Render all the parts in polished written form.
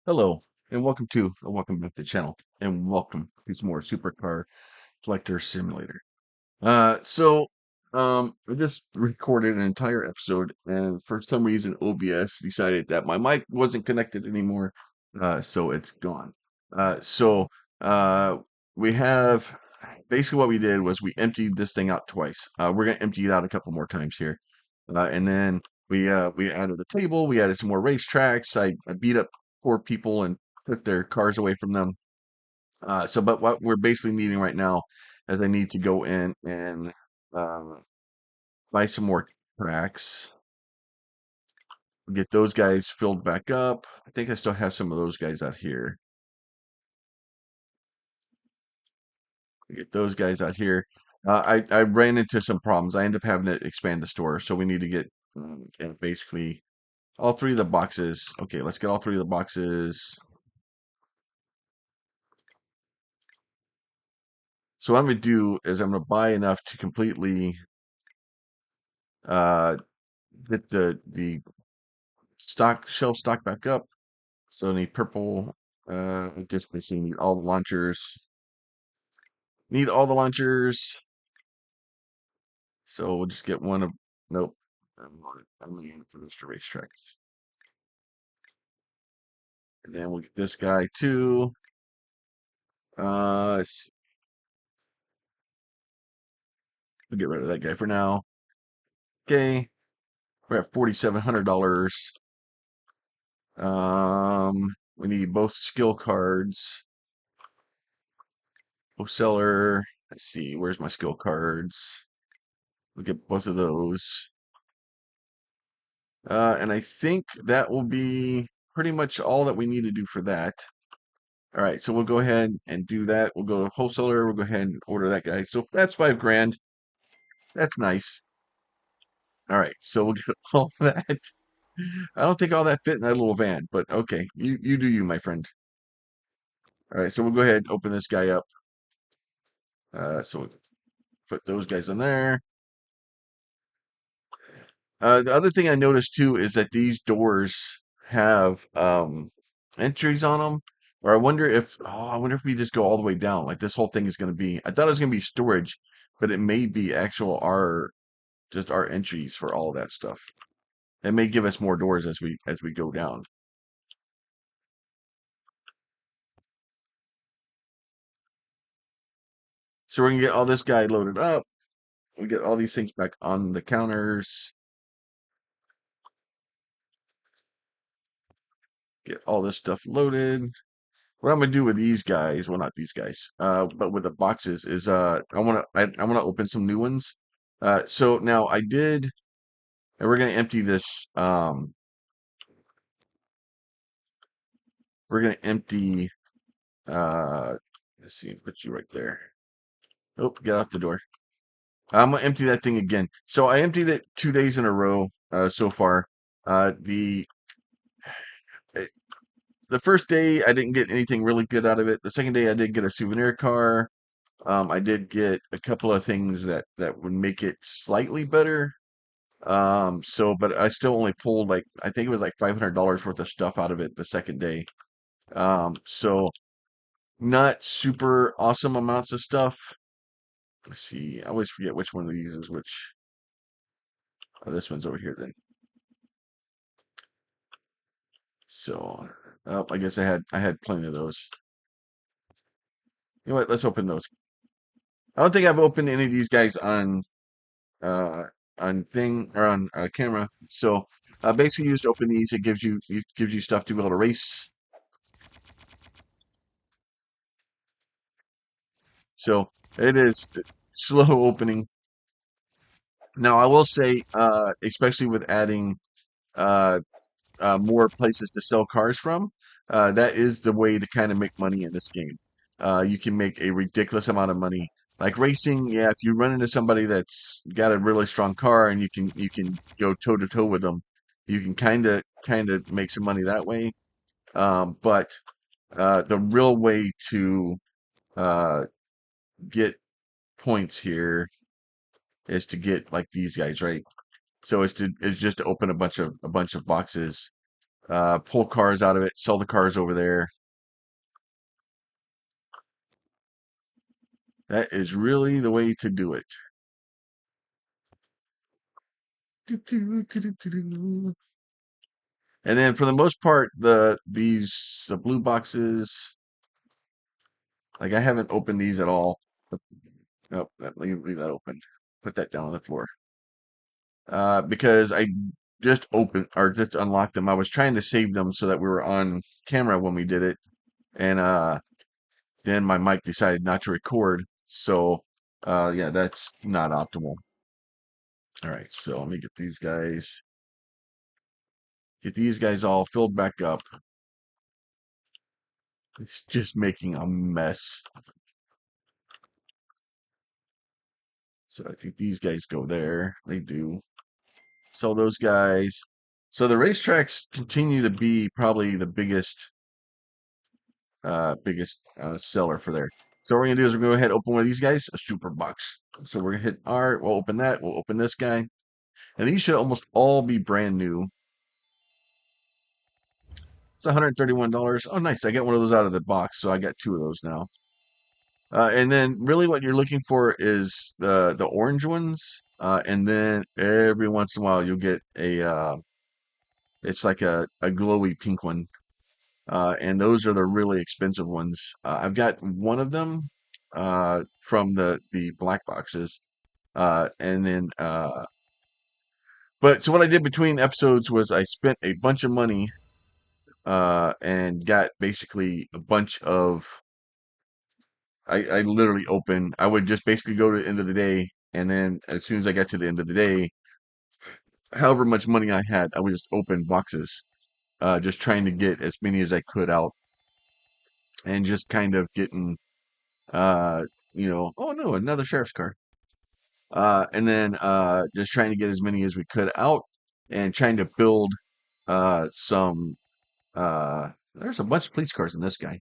Hello, and welcome back to the channel, and welcome to some more Supercar Collector Simulator. So, I just recorded an entire episode, and for some reason, OBS decided that my mic wasn't connected anymore, so it's gone. So, uh, we have basically what we did was we emptied this thing out twice. We're gonna empty it out a couple more times here, and then we added a table. We added some more racetracks. I beat up poor people and took their cars away from them. But what we're basically needing right now is I need to go in and um, buy some more tracks, get those guys filled back up. I think I still have some of those guys out here. Get those guys out here. I ran into some problems. I ended up having to expand the store, so we need to get basically all three of the boxes. Okay, let's get all three of the boxes. So what I'm going to do is I'm going to buy enough to completely uh, get the shelf stock back up. So I need purple. Just basically need all the launchers. Need all the launchers. So we'll just get one of. Nope. I'm looking for this racetrack. And then we'll get this guy too. Let's we'll get rid of that guy for now. Okay. We're at $4,700. We need both skill cards. Seller. Let's see. Where's my skill cards? We'll get both of those. And I think that will be pretty much all that we need to do for that. All right, so we'll go ahead and do that. We'll go to wholesaler. We'll go ahead and order that guy. So that's 5 grand. That's nice. All right, so we'll get all that. I don't think all that fit in that little van, but okay, you do you, my friend. All right, so we'll go ahead and open this guy up. So we'll put those guys in there. The other thing I noticed too is that these doors have entries on them. Or I wonder if we just go all the way down. Like this whole thing is going to be. I thought it was going to be storage, but it may be actual just our entries for all of that stuff. It may give us more doors as we go down. So we're gonna get all this guy loaded up. We get all these things back on the counters. Get all this stuff loaded. What I'm gonna do with these guys, well, not these guys, but with the boxes is I wanna open some new ones. So now and we're gonna empty this. We're gonna empty. Let's see, put you right there. Oh, get out the door. I'm gonna empty that thing again. So I emptied it 2 days in a row so far. Uh, the eh, the first day I didn't get anything really good out of it. The second day I did get a souvenir car. I did get a couple of things that would make it slightly better. But I still only pulled like I think it was like $500 worth of stuff out of it the second day. So not super awesome amounts of stuff. Let's see. I always forget which one of these is which. Oh, this one's over here then. So, I guess I had plenty of those. You know what? Let's open those. I don't think I've opened any of these guys uh on camera. So basically, you just open these. It gives you stuff to be able to race. So it is slow opening. Now I will say, especially with adding uh, more places to sell cars from, that is the way to kind of make money in this game. You can make a ridiculous amount of money. Like racing, yeah, if you run into somebody that's got a really strong car and you can go toe to toe with them, you can kind of make some money that way. But the real way to uh, get points here is to get like these guys, right? So it's just to open a bunch of boxes pull cars out of it, sell the cars over there. That is really the way to do it. And then for the most part, the blue boxes, like I haven't opened these at all. Nope, leave that open. Put that down on the floor. Because I just opened or just unlocked them. I was trying to save them so that we were on camera when we did it, and then my mic decided not to record. So yeah, that's not optimal. All right, so let me get these guys all filled back up. It's just making a mess. So I think these guys go there. They do. So those guys. So the racetracks continue to be probably the biggest seller for there. So what we're gonna do is we're gonna go ahead and open one of these guys, a super box. So we're gonna hit R. We'll open that. We'll open this guy, and these should almost all be brand new. It's $131. Oh, nice! I got one of those out of the box, so I got two of those now. And then really what you're looking for is the orange ones. And then every once in a while you'll get it's like a glowy pink one. And those are the really expensive ones. I've got one of them from the black boxes. And then but so what I did between episodes was I spent a bunch of money and got basically a bunch of I literally I would just basically go to the end of the day, and then as soon as I got to the end of the day, however much money I had, I would just open boxes, just trying to get as many as I could out, and just kind of getting, uh, oh no, another sheriff's car, and then just trying to get as many as we could out, and trying to build some. There's a bunch of police cars in this guy.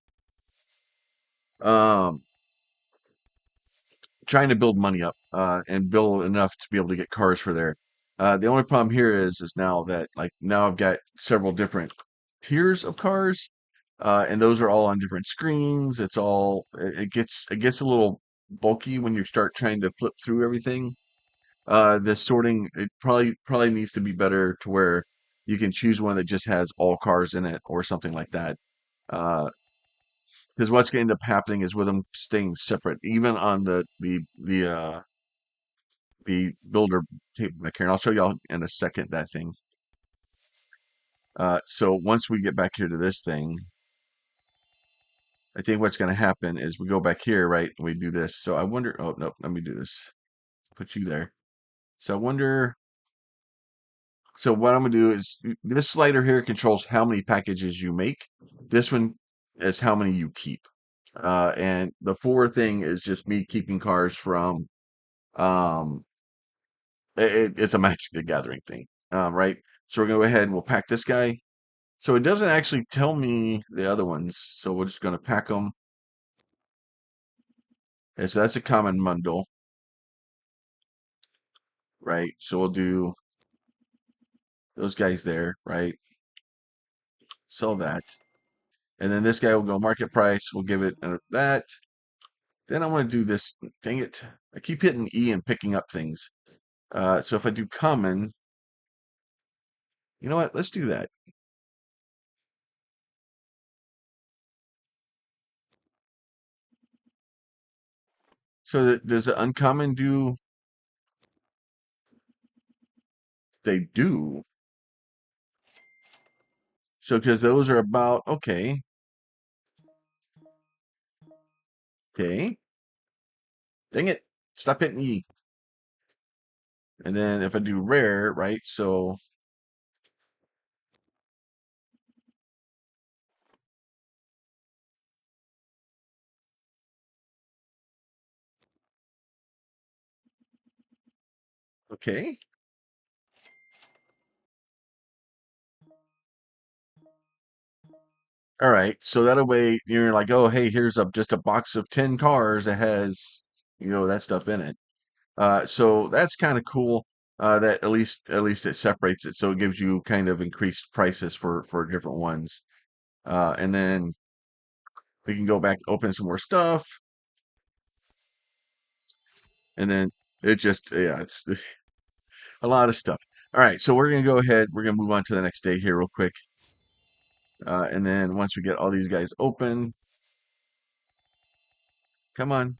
Um, Trying to build money up and build enough to be able to get cars for there. The only problem here is now that like now I've got several different tiers of cars, and those are all on different screens. It gets a little bulky when you start trying to flip through everything. The sorting it probably needs to be better to where you can choose one that just has all cars in it or something like that. Uh, because what's going to end up happening is with them staying separate, even on the builder table back here, and I'll show y'all in a second that thing. So once we get back here to this thing, I think what's going to happen is we go back here, right? And we do this. So I wonder. Oh no, let me do this. Put you there. So I wonder. So what I'm going to do is this slider here controls how many packages you make. This one is how many you keep. And the four thing is just me keeping cars from um it's a Magic the Gathering thing, right? So we're gonna go ahead and we'll pack this guy. So it doesn't actually tell me the other ones, so we're just gonna pack them. And so that's a common bundle, right? So we'll do those guys there, right? Sell that, and then this guy will go market price. We'll give it that. Then I want to do this. Dang it! I keep hitting E and picking up things. So if I do common, you know what? Let's do that. So that does the uncommon do? They do. So because those are about okay, okay. Dang it! Stop hitting E. And then if I do rare, right? So okay. All right. So that way you're like, oh, hey, here's just a box of 10 cars that has, that stuff in it. So that's kind of cool. that at least it separates it, so it gives you kind of increased prices for different ones. And then we can go back, open some more stuff, and then it just, yeah, it's a lot of stuff. All right, so we're gonna go ahead. We're gonna move on to the next day here real quick, and then once we get all these guys open, come on.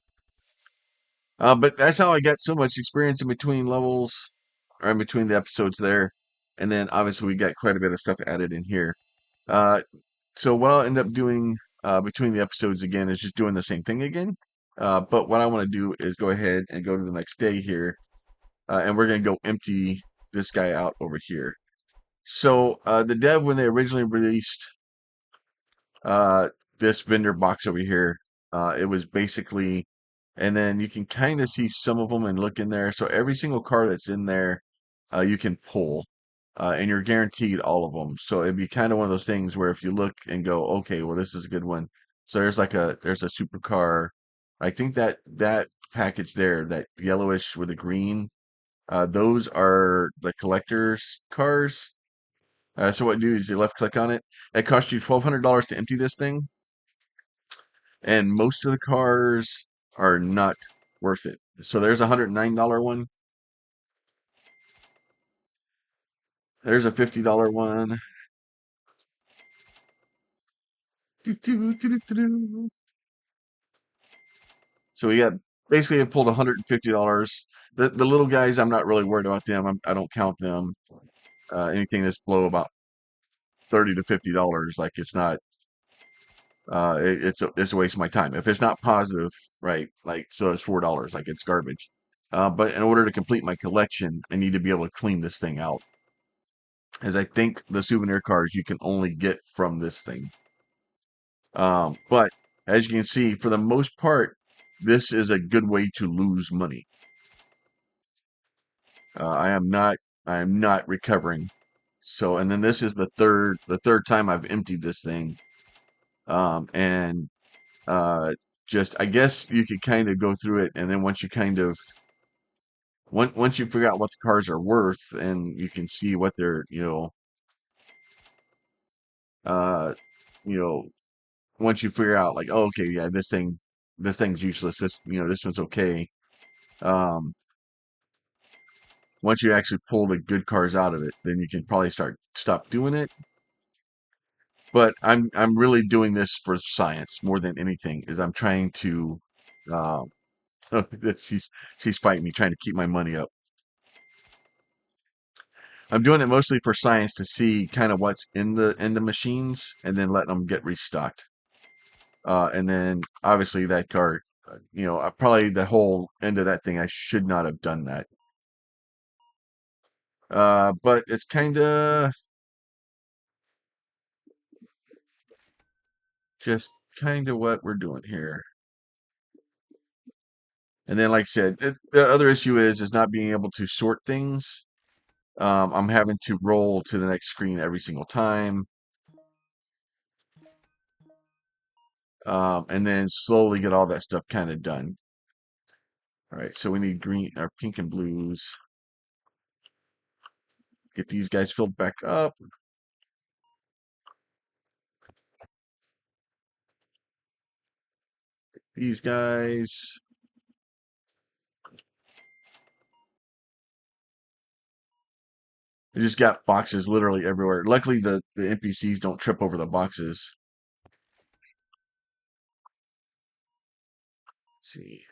But that's how I got so much experience in between levels, or in between the episodes there, and then obviously we got quite a bit of stuff added in here. Uh, so what I'll end up doing between the episodes again is just doing the same thing again. But what I want to do is go ahead and go to the next day here, and we're gonna go empty this guy out over here. So the dev, when they originally released uh, this vendor box over here, it was basically, and then you can kind of see some of them and look in there. So every single car that's in there, you can pull, and you're guaranteed all of them. So it'd be kind of one of those things where if you look and go, okay, well, this is a good one. So there's a supercar. I think that package there, that yellowish with the green, those are the collector's cars. So what you do is you left click on it. It costs you $1,200 to empty this thing, and most of the cars are not worth it. So there's a $109 one. There's a $50 one. So we got basically I pulled $150. The little guys, I'm not really worried about them. I don't count them. Anything that's below about $30 to $50, like it's not. It's a waste of my time if it's not positive, right? Like so, it's $4. Like it's garbage. But in order to complete my collection, I need to be able to clean this thing out, as I think the souvenir cards you can only get from this thing. But as you can see, for the most part, this is a good way to lose money. I am not, I am not recovering. So, and then this is the third time I've emptied this thing. And uh, just, I guess you could kind of go through it, and then once you figure out what the cars are worth, and you can see what they're, uh, you know, once you figure out like, oh, okay, yeah, this thing's useless. This one's okay. Um, Once you actually pull the good cars out of it, then you can probably stop doing it. But I'm really doing this for science more than anything. Is I'm trying to, uh, she's fighting me, trying to keep my money up. I'm doing it mostly for science to see kind of what's in the machines, and then letting them get restocked. And then obviously that card, probably the whole end of that thing, I should not have done that. But it's kind of just kind of what we're doing here. And then, like I said, the other issue is not being able to sort things. I'm having to roll to the next screen every single time, and then slowly get all that stuff kind of done. All right, so we need green or pink and blues. Get these guys filled back up. These guys. I just got boxes literally everywhere. Luckily, the NPCs don't trip over the boxes. Let's see.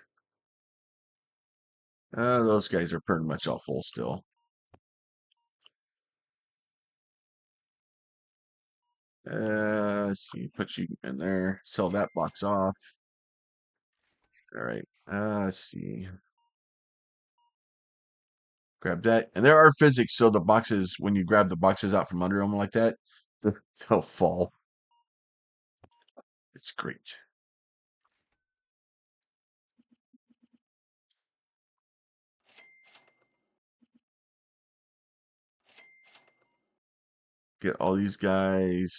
Those guys are pretty much all full still. Let's see. Put you in there. Sell that box off. All right. Let's see. Grab that. And there are physics, so the boxes, when you grab the boxes out from under them like that, they'll fall. It's great. Get all these guys.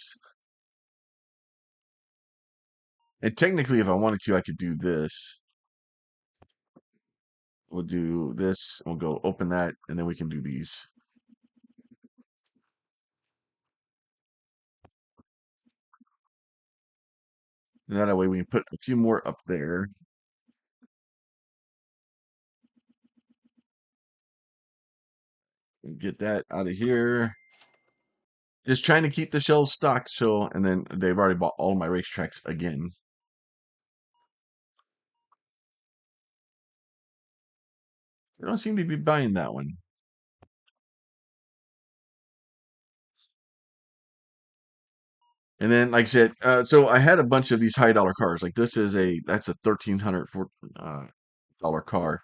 And technically, if I wanted to, I could do this. we'll do this. We'll go open that, and then we can do these. And that way we can put a few more up there. And get that out of here. Just trying to keep the shelves stocked. So, and then they've already bought all my racetracks again. They don't seem to be buying that one. And then, like I said, so I had a bunch of these high dollar cars. Like this is that's a $1,300 car,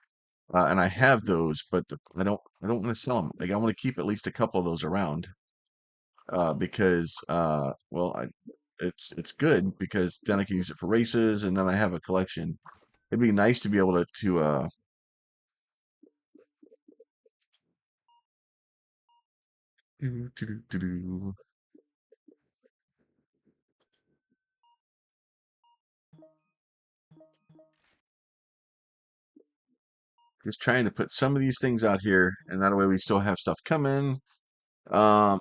and I have those, but I don't want to sell them. Like I want to keep at least a couple of those around, because well, it's good because then I can use it for races, and then I have a collection. It'd be nice to be able to do. Just trying to put some of these things out here, and that way we still have stuff coming. Um,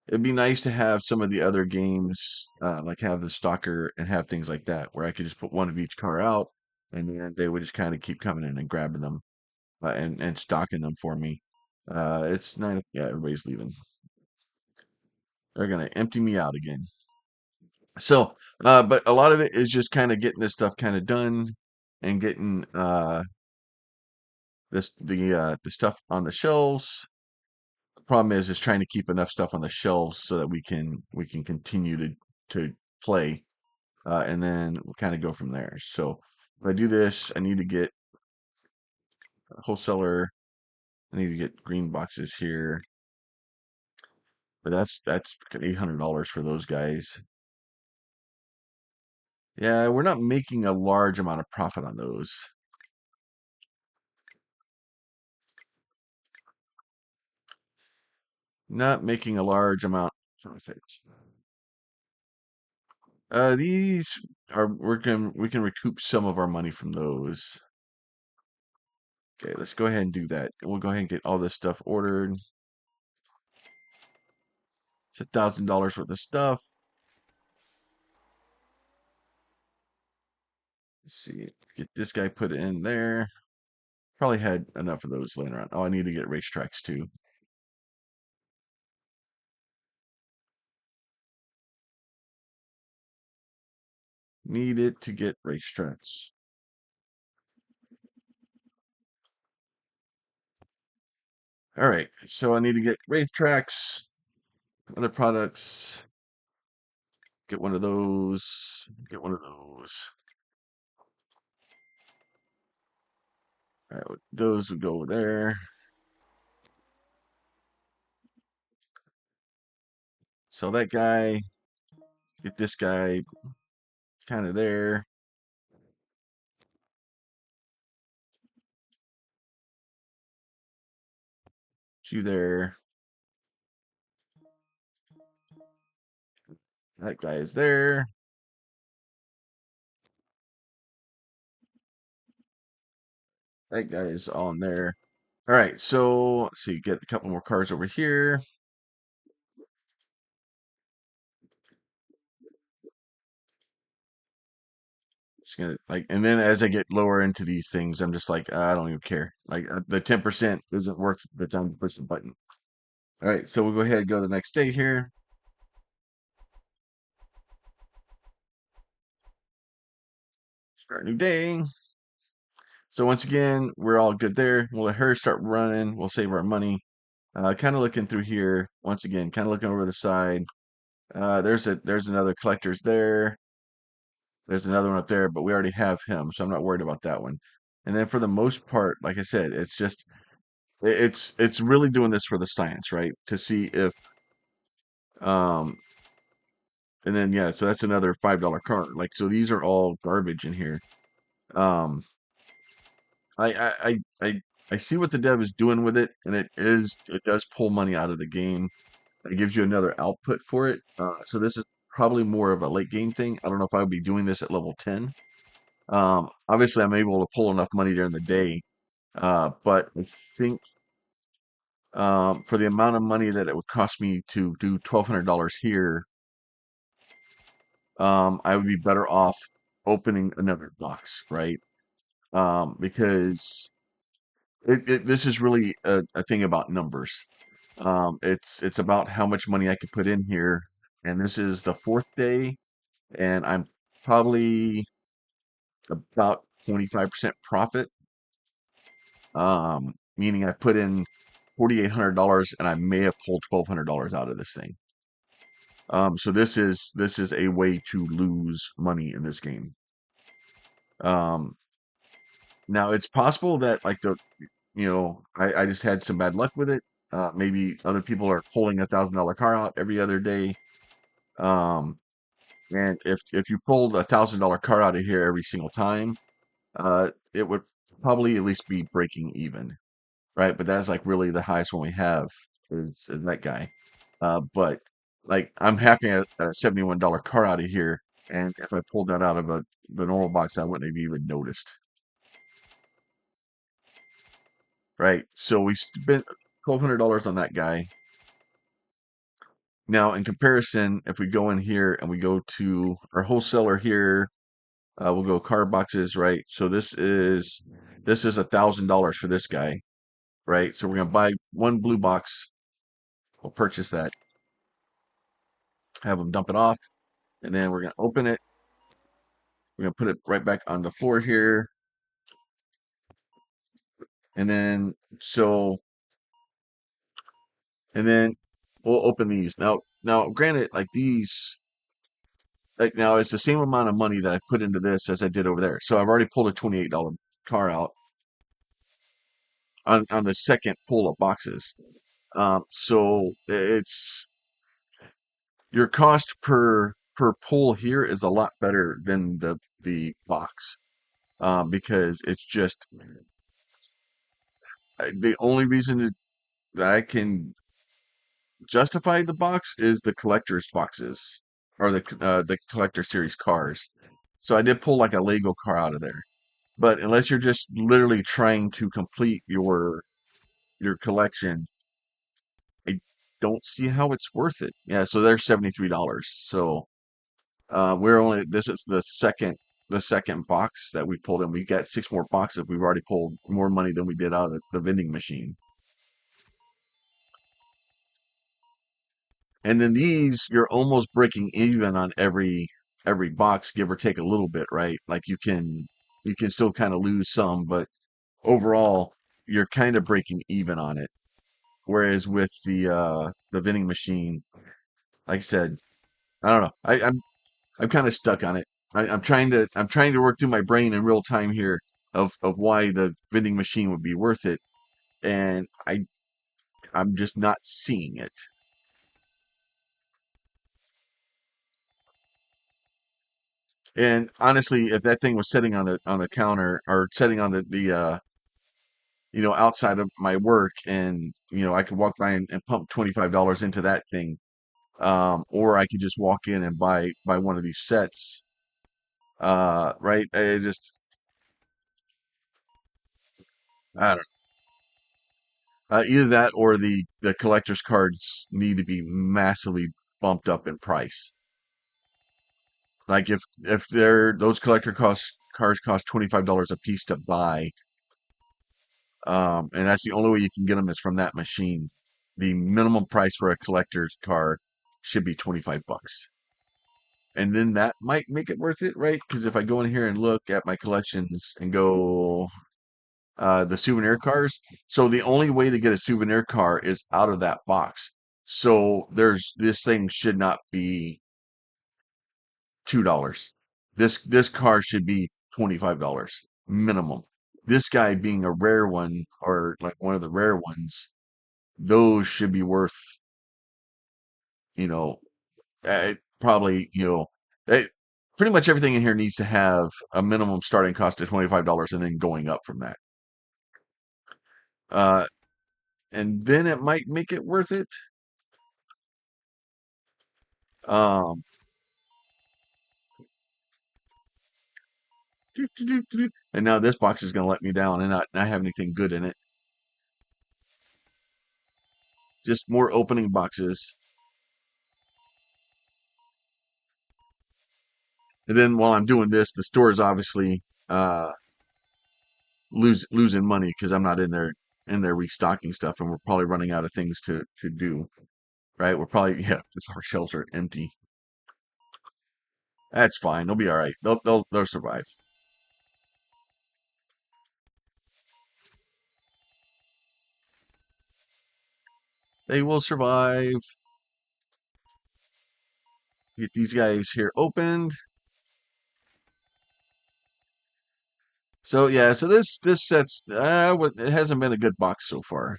It'd be nice to have some of the other games, like have the stalker and have things like that, where I could just put one of each car out, and then they would just kind of keep coming in and grabbing them, and stocking them for me. It's 9. Yeah, everybody's leaving. They're gonna empty me out again. So, but a lot of it is just kind of getting this stuff kind of done and getting the stuff on the shelves. The problem is trying to keep enough stuff on the shelves so that we can continue to play, and then we'll kind of go from there. So if I do this, I need to get a wholesaler. I need to get green boxes here, but that's $800 for those guys. Yeah, we're not making a large amount of profit on those. Not making a large amount of profit. These are we can recoup some of our money from those. Okay, let's go ahead and do that. We'll go ahead and get all this stuff ordered. It's $1,000 worth of stuff. Let's see. Get this guy put in there. Probably had enough of those laying around. Oh, I need to get racetracks too. Needed to get racetracks. All right, so I need to get racetracks, other products. Get one of those. Get one of those. All right, those would go over there. So that guy, get this guy kind of there. You there. That guy is there. That guy is on there. All right, so let's see, get a couple more cars over here. Just gonna like, and then as I get lower into these things, I'm just like, I don't even care. Like the 10% isn't worth the time to push the button. All right, so we'll go ahead and go to the next day here. Start a new day. So once again, we're all good there. We'll let her start running. We'll save our money. Kind of looking through here once again, kind of looking over the side. There's another collector's there. There's another one up there, but we already have him, so I'm not worried about that one. And then for the most part, like I said, it's just it's really doing this for the science, right? To see if um and then yeah, so that's another $5 card. Like so these are all garbage in here. Um I I I I, I see what the dev is doing with it, and it does pull money out of the game. It gives you another output for it. So this is probably more of a late game thing. I don't know if I would be doing this at level 10. Obviously I'm able to pull enough money during the day But I think for the amount of money that it would cost me to do $1,200 here, I would be better off opening another box, right? Because this is really a thing about numbers. It's about how much money I could put in here, and this is the fourth day, and I'm probably about 25% profit. Meaning I put in $4,800 and I may have pulled $1,200 out of this thing. So this is a way to lose money in this game. Um, Now it's possible that like I just had some bad luck with it. Maybe other people are pulling $1,000 car out every other day. Um, and if you pulled $1,000 car out of here every single time, it would probably at least be breaking even, right? But that's like really the highest one we have is that guy. But like I'm happy at a $71 car out of here, and if I pulled that out of the normal box, I wouldn't have even noticed, right? So we spent $1,200 on that guy. Now, in comparison, if we go in here and we go to our wholesaler here, we'll go car boxes, right? So this is $1,000 for this guy, right? So we're gonna buy one blue box. We'll purchase that, have them dump it off, and then we're gonna open it. We're gonna put it right back on the floor here, and then so and then we'll open these. Now, granted, like these, like now it's the same amount of money that I put into this as I did over there. So I've already pulled a $28 car out on the second pull of boxes. So it's your cost per pull here is a lot better than the box, because it's just the only reason that I can justify the box is the collector's boxes or the collector series cars. So I did pull like a Lego car out of there. But unless you're just literally trying to complete your collection, I don't see how it's worth it. Yeah, so they're $73. So we're only this is the second box that we pulled in. We got six more boxes. We've already pulled more money than we did out of the vending machine. And then these, you're almost breaking even on every box, give or take a little bit, right? Like you can still kind of lose some, but overall, you're kind of breaking even on it. Whereas with the vending machine, like I said, I don't know. I'm kind of stuck on it. I'm trying to work through my brain in real time here of why the vending machine would be worth it, and I'm just not seeing it. And honestly, if that thing was sitting on the counter or sitting on the outside of my work, and I could walk by and pump $25 into that thing, or I could just walk in and buy one of these sets, right? I don't either that or the collector's cards need to be massively bumped up in price. Like if those cars cost $25 a piece to buy, and that's the only way you can get them is from that machine. The minimum price for a collector's car should be 25 bucks. And then that might make it worth it, right? Because if I go in here and look at my collections and go the souvenir cars, so the only way to get a souvenir car is out of that box. So this thing should not be $2. This car should be $25 minimum. This guy being a rare one or like one of the rare ones, those should be worth, you know, probably, eh, pretty much everything in here needs to have a minimum starting cost of $25 and then going up from that. Uh, and then it might make it worth it. Um, And now this box is going to let me down and not have anything good in it. Just more opening boxes. And then while I'm doing this, the store is obviously losing money because I'm not in there restocking stuff, and we're probably running out of things to do. Right? We're probably our shelves are empty. That's fine. They'll be all right. They'll survive. They will survive. Get these guys here opened. So yeah, so this set's it hasn't been a good box so far.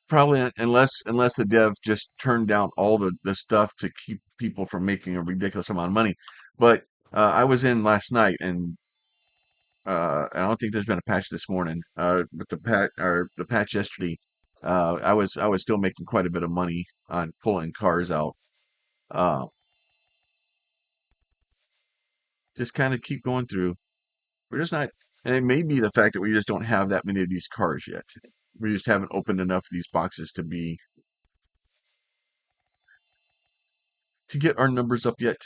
Probably unless the dev just turned down all the stuff to keep people from making a ridiculous amount of money. But I was in last night, and I don't think there's been a patch this morning. But the patch yesterday, I was still making quite a bit of money on pulling cars out. Uh, just kind of keep going through. We're just not, and it may be the fact that we just don't have that many of these cars yet. We just haven't opened enough of these boxes to get our numbers up yet.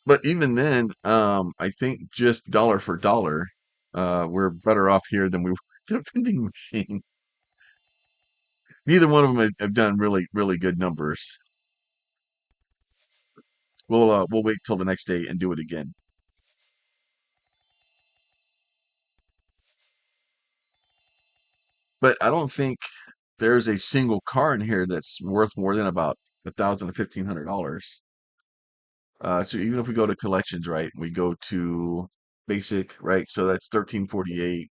But even then, I think just dollar for dollar, we're better off here than we were at the vending machine. Neither one of them have done really, really good numbers. We'll wait till the next day and do it again. But I don't think there's a single car in here that's worth more than about $1,000 to $1,500. So even if we go to collections, right, we go to basic, right? So that's 1348.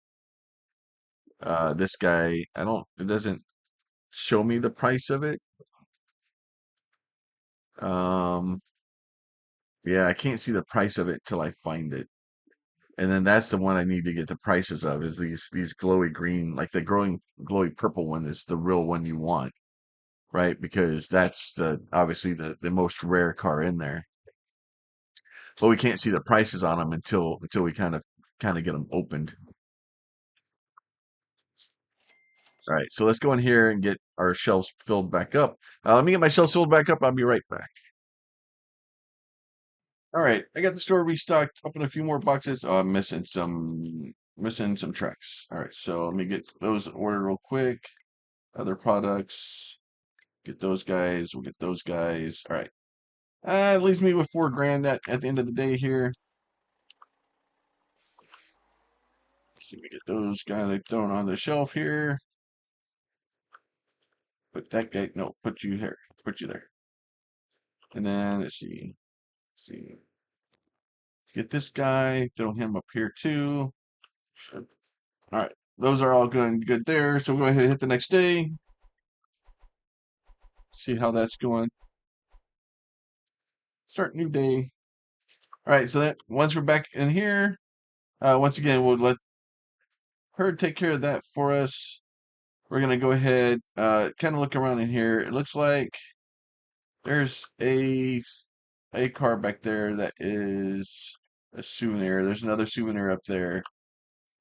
This guy, it doesn't show me the price of it. Um, yeah, I can't see the price of it till I find it. And then that's the one I need to get the prices of is these glowy green, like the growing glowy purple one is the real one you want, right? Because that's obviously the most rare car in there. But we can't see the prices on them until we kind of get them opened. All right, so let's go in here and get our shelves filled back up. Let me get my shelves filled back up. I'll be right back. All right, I got the store restocked. Open a few more boxes. Oh, I'm missing some tracks. All right, so let me get those in order real quick. Other products. Get those guys. We'll get those guys. All right. It leaves me with 4 grand at the end of the day here. So we get those guys thrown on the shelf here. Put that guy. No, put you here. Put you there. And then let's see. Let's see. Get this guy. Throw him up here too. All right. Those are all going good there. So we'll go ahead and hit the next day. See how that's going. Start new day. All right. So that once we're back in here, once again, we'll let her take care of that for us. We're gonna go ahead, kind of look around in here. It looks like there's a car back there that is a souvenir. There's another souvenir up there.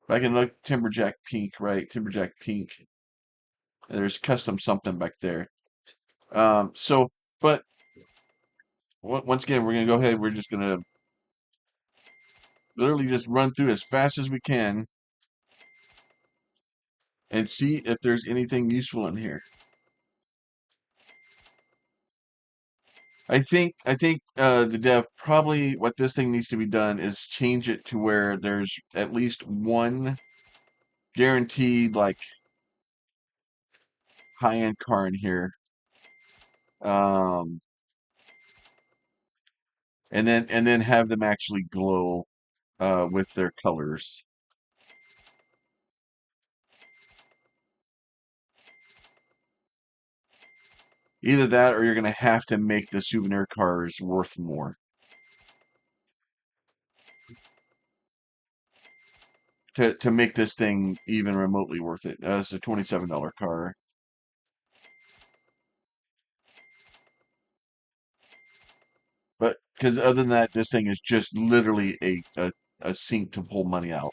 But I can look Timberjack Pink, right? Timberjack Pink. There's custom something back there. So, but once again, we're gonna go ahead. We're just gonna literally just run through as fast as we can and see if there's anything useful in here. I think the dev probably what this thing needs to be done is change it to where there's at least one guaranteed like high-end car in here. Um, and then have them actually glow with their colors. Either that or you're gonna have to make the souvenir cars worth more to make this thing even remotely worth it. It's a $27 car. Because other than that, this thing is just literally a sink to pull money out.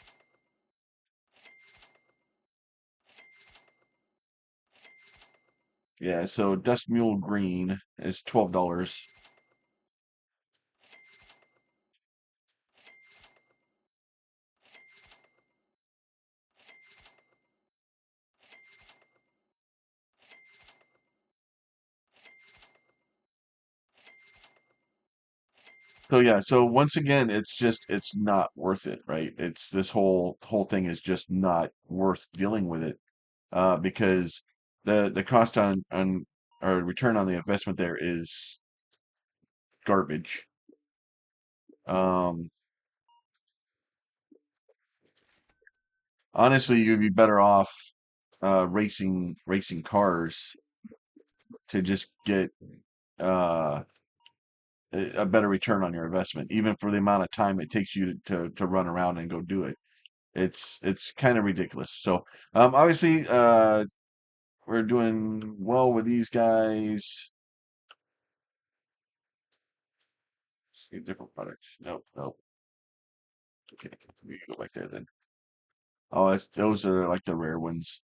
Yeah, so Dust Mule Green is $12. So yeah, so once again, it's not worth it, right? It's this whole thing is just not worth dealing with it, because the cost on or return on the investment there is garbage. Um, Honestly, you'd be better off racing cars to just get uh a better return on your investment, even for the amount of time it takes you to run around and go do it. It's kind of ridiculous. So obviously we're doing well with these guys. See different products. Nope, nope. Okay, we can go back there then. Oh, those are like the rare ones.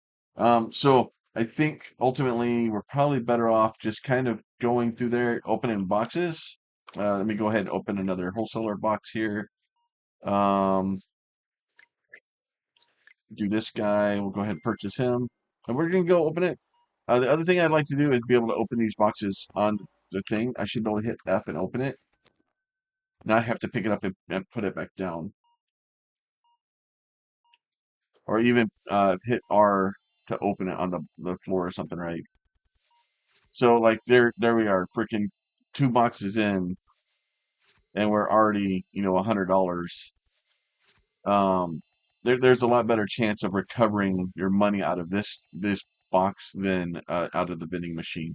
So I think ultimately we're probably better off just kind of going through there, opening boxes. Let me go ahead and open another wholesaler box here. Um, do this guy. We'll go ahead and purchase him, and we're gonna go open it. The other thing I'd like to do is be able to open these boxes on the thing. I should be able to hit F and open it, not have to pick it up and put it back down, or even hit R to open it on the floor or something, right? So like there we are, freaking two boxes in, and we're already $100. There's a lot better chance of recovering your money out of this box than out of the vending machine,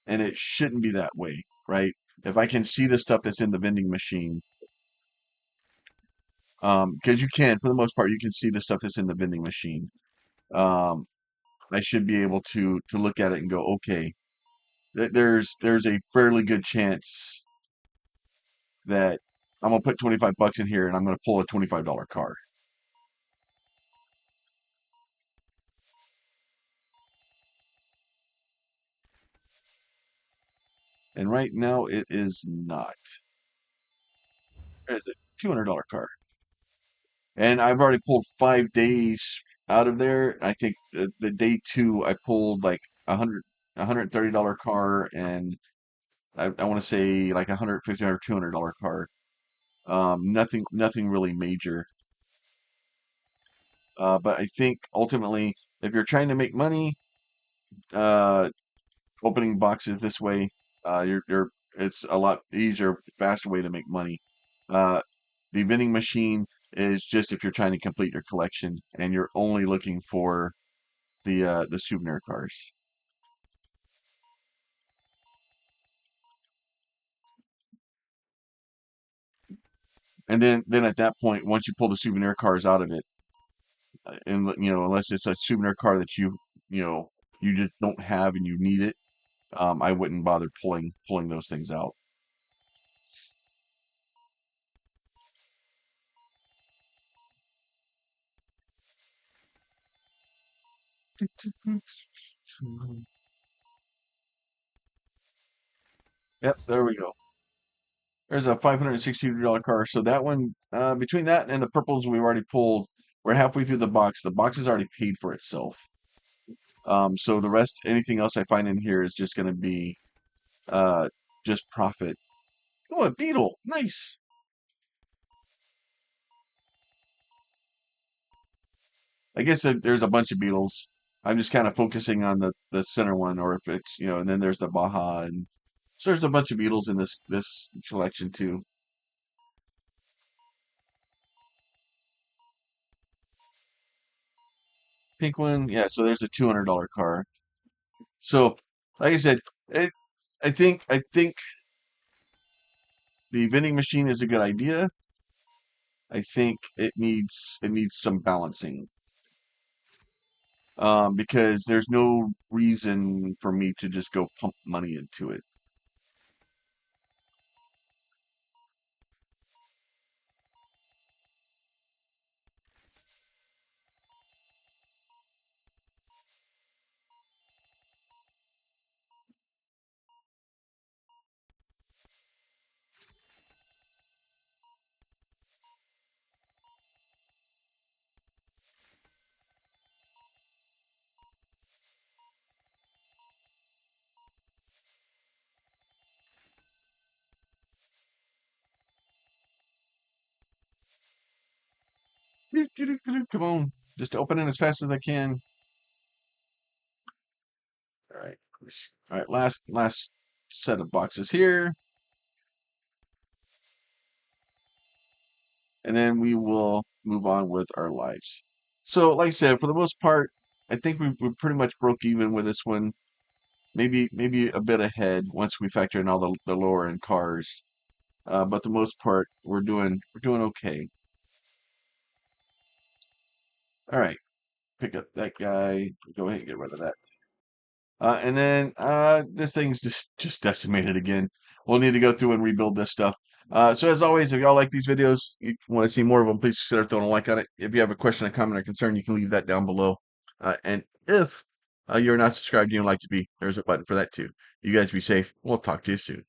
and it shouldn't be that way, right? If I can see the stuff that's in the vending machine, because you can, for the most part, you can see the stuff that's in the vending machine. Um, I should be able to look at it and go, okay, there's a fairly good chance that I'm gonna put 25 bucks in here and I'm gonna pull a $25 car. And right now it is not. Or is it $200 car? And I've already pulled 5 days out of there. I think the day two I pulled like $130 car, and I want to say like 150 or $200 car. Nothing really major. But I think ultimately, if you're trying to make money, uh, opening boxes this way, you're it's a lot easier, faster way to make money. Uh, the vending machine is just if you're trying to complete your collection and you're only looking for the souvenir cars. And then at that point, once you pull the souvenir cars out of it, and unless it's a souvenir car that you know you just don't have and you need it, I wouldn't bother pulling those things out. Yep, there we go. There's a $562 car. So that one, between that and the purples we've already pulled, we're halfway through the box. The box is already paid for itself. So the rest, anything else I find in here is just going to be uh, just profit. Oh, a beetle. Nice. I guess there's a bunch of beetles. I'm just kind of focusing on the center one, or if it's, and then there's the Baja, and so there's a bunch of beetles in this collection too. Pink one, yeah. So there's a $200 car. So, like I said, it, I think the vending machine is a good idea. I think it needs some balancing, because there's no reason for me to just go pump money into it. Come on, just open it as fast as I can. All right. All right. Last set of boxes here, and then we will move on with our lives. So, like I said, for the most part, I think we pretty much broke even with this one. Maybe a bit ahead once we factor in all the lower end cars. But the most part, we're doing okay. All right, pick up that guy. Go ahead and get rid of that. And then this thing's just decimated again. We'll need to go through and rebuild this stuff. So as always, if y'all like these videos, you want to see more of them, please consider throwing a like on it. If you have a question, a comment, or concern, you can leave that down below. And if you're not subscribed and you'd like to be, there's a button for that too. You guys be safe. We'll talk to you soon.